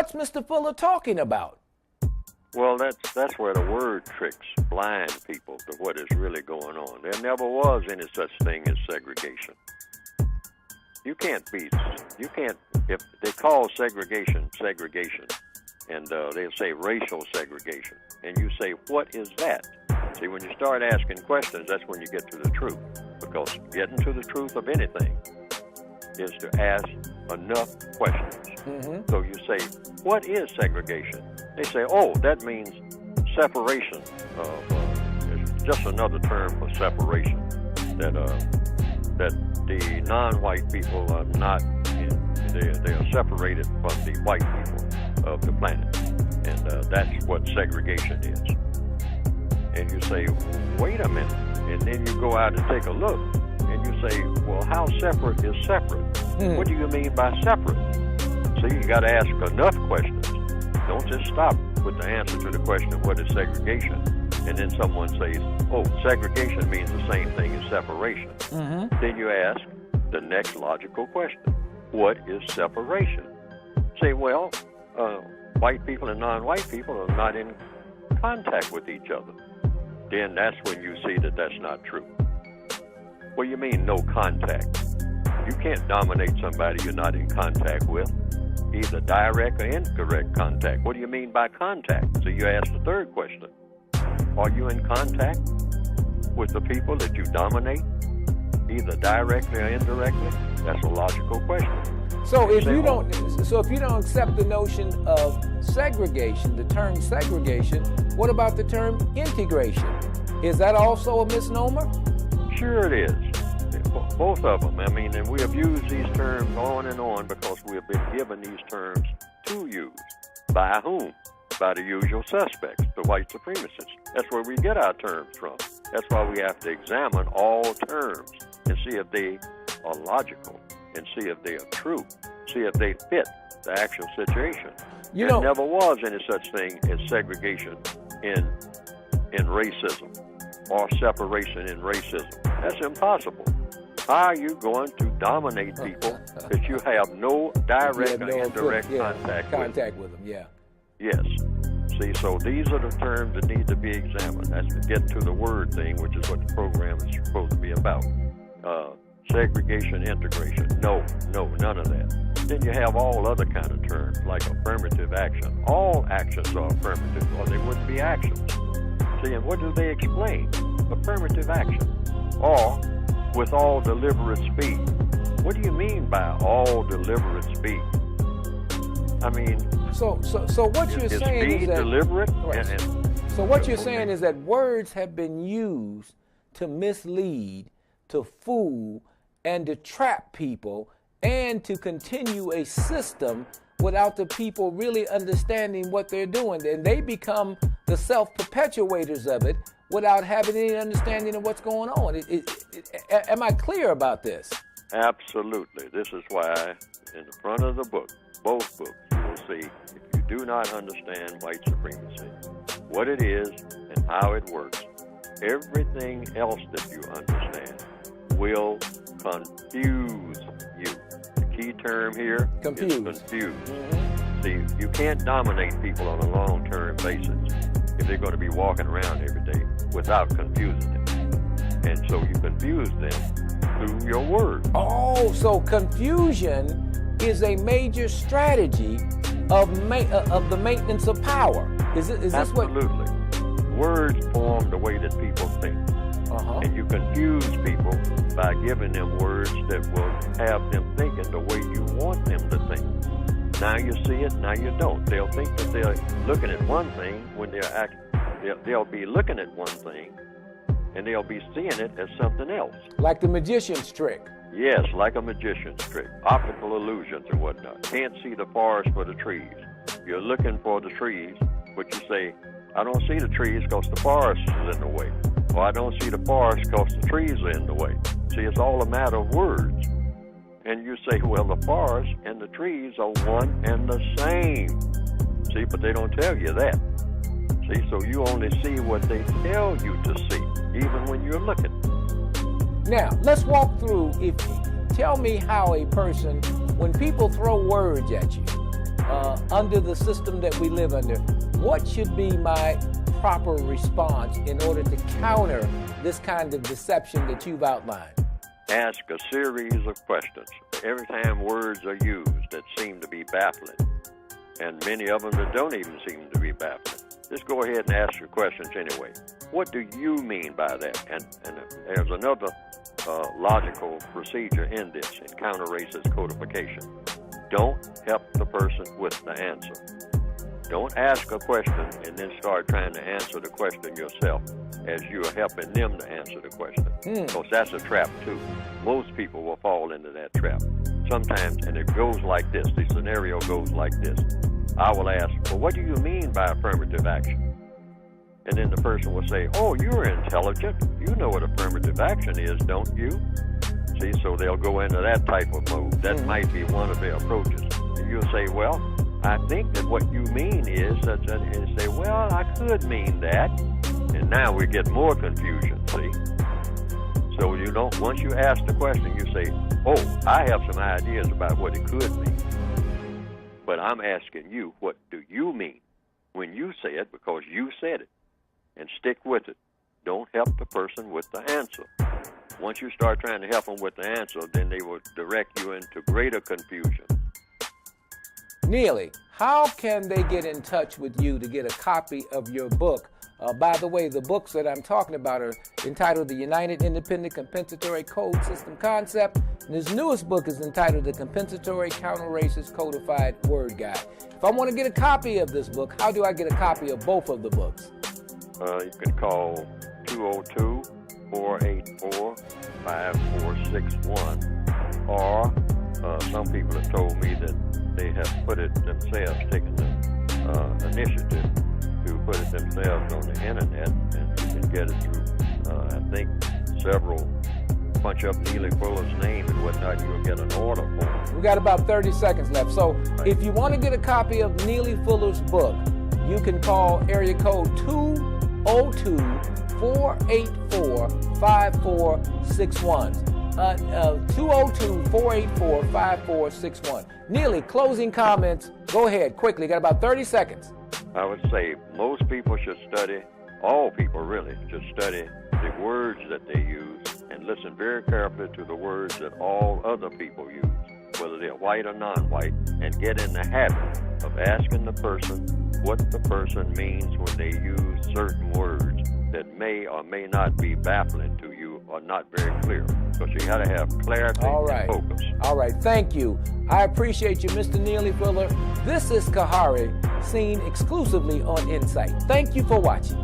what's Mr. Fuller talking about? Well, that's where the word tricks blind people to what is really going on. There never was any such thing as segregation. You can't, if they call segregation, and they'll say racial segregation, and you say, what is that? See, when you start asking questions, that's when you get to the truth, because getting to the truth of anything is to ask enough questions. Mm-hmm. So you say, what is segregation? They say, oh, that means separation. It's just another term for separation, that the non-white people are not, they are separated from the white people of the planet. And that's what segregation is. And you say, wait a minute. And then you go out and take a look, and you say, well, how separate is separate? What do you mean by separate? So you got to ask enough questions. Don't just stop with the answer to the question of what is segregation, and then someone says, oh, segregation means the same thing as separation. Mm-hmm. Then you ask the next logical question, what is separation? Say, well, white people and non-white people are not in contact with each other. Then that's when you see that that's not true. What do you mean, no contact? You can't dominate somebody you're not in contact with, either direct or indirect contact. What do you mean by contact? So you ask the third question. Are you in contact with the people that you dominate, either directly or indirectly? That's a logical question. So if you don't accept the notion of segregation, the term segregation, what about the term integration? Is that also a misnomer? Sure it is. Both of them. I mean, and we have used these terms on and on because we have been given these terms to use. By whom? By the usual suspects, the white supremacists. That's where we get our terms from. That's why we have to examine all terms and see if they are logical and see if they are true, see if they fit the actual situation. There never was any such thing as segregation in racism or separation in racism. That's impossible. How are you going to dominate people that you have no direct or indirect contact with them? Yeah. Yes. See, so these are the terms that need to be examined. That's to get to the word thing, which is what the program is supposed to be about. Segregation, integration. No, none of that. Then you have all other kind of terms, like affirmative action. All actions are affirmative, or they wouldn't be actions. See, and what do they explain? Affirmative action. Or with all deliberate speed. What do you mean by all deliberate speed? I mean, so what you're saying is that deliberate. Right. So what you're saying is that words have been used to mislead, to fool, and to trap people, and to continue a system without the people really understanding what they're doing, and they become the self-perpetuators of it without having any understanding of what's going on. Am I clear about this? Absolutely. This is why in the front of the book, both books, you will see, if you do not understand white supremacy, what it is and how it works, everything else that you understand will confuse you. The key term here is confuse. Mm-hmm. See, you can't dominate people on a long-term basis if they're going to be walking around every day without confusing them. And so you confuse them through your words. Oh, so confusion is a major strategy of the maintenance of power. Is this Absolutely. Words form the way that people think. Uh-huh. And you confuse people by giving them words that will have them thinking the way you want them to think. Now you see it, now you don't. They'll think that they're looking at one thing when they'll be looking at one thing, and they'll be seeing it as something else. Like the magician's trick. Yes, like a magician's trick. Optical illusions and whatnot. Can't see the forest for the trees. You're looking for the trees, but you say, I don't see the trees because the forest is in the way. Or I don't see the forest because the trees are in the way. See, it's all a matter of words. And you say, well, the forest and the trees are one and the same. See, but they don't tell you that. See, so you only see what they tell you to see, even when you're looking. Now, let's walk through. Tell me how a person, when people throw words at you, under the system that we live under, what should be my proper response in order to counter this kind of deception that you've outlined? Ask a series of questions. Every time words are used that seem to be baffling, and many of them that don't even seem to be baffling, just go ahead and ask your questions anyway. What do you mean by that? And there's another logical procedure in this, in counter-racist codification. Don't help the person with the answer. Don't ask a question and then start trying to answer the question yourself as you're helping them to answer the question. Because that's a trap too. Most people will fall into that trap. Sometimes, and it goes like this, the scenario goes like this. I will ask, well, what do you mean by affirmative action? And then the person will say, oh, you're intelligent. You know what affirmative action is, don't you? See, so they'll go into that type of mode. That might be one of their approaches. And you'll say, well, I think that what you mean is that, and say, well, I could mean that. And now we get more confusion, see? So you don't, once you ask the question, you say, oh, I have some ideas about what it could mean. But I'm asking you, what do you mean when you say it, because you said it? And stick with it. Don't help the person with the answer. Once you start trying to help them with the answer, then they will direct you into greater confusion. Neely, how can they get in touch with you to get a copy of your book? By the way, the books that I'm talking about are entitled The United Independent Compensatory Code System Concept, and his newest book is entitled The Compensatory Counter-Racist Codified Word Guide. If I want to get a copy of this book, how do I get a copy of both of the books? You can call 202-484-5461, or some people have told me that they have put it themselves, taken the initiative to put it themselves on the internet, and you can get it through, I think, several. Punch up Neely Fuller's name and whatnot, you'll get an order for it. We got about 30 seconds left. So if you want to get a copy of Neely Fuller's book, you can call area code 202-484-5461. 202-484-5461. Neely, closing comments. Go ahead, quickly. Got about 30 seconds. I would say most people should study, all people really, should study the words that they use and listen very carefully to the words that all other people use, whether they're white or non-white, and get in the habit of asking the person what the person means when they use certain words that may or may not be baffling to you or not very clear, because you got to have clarity and focus. All right, thank you. I appreciate you, Mr. Neely Fuller. This is Khari, seen exclusively on Insight. Thank you for watching.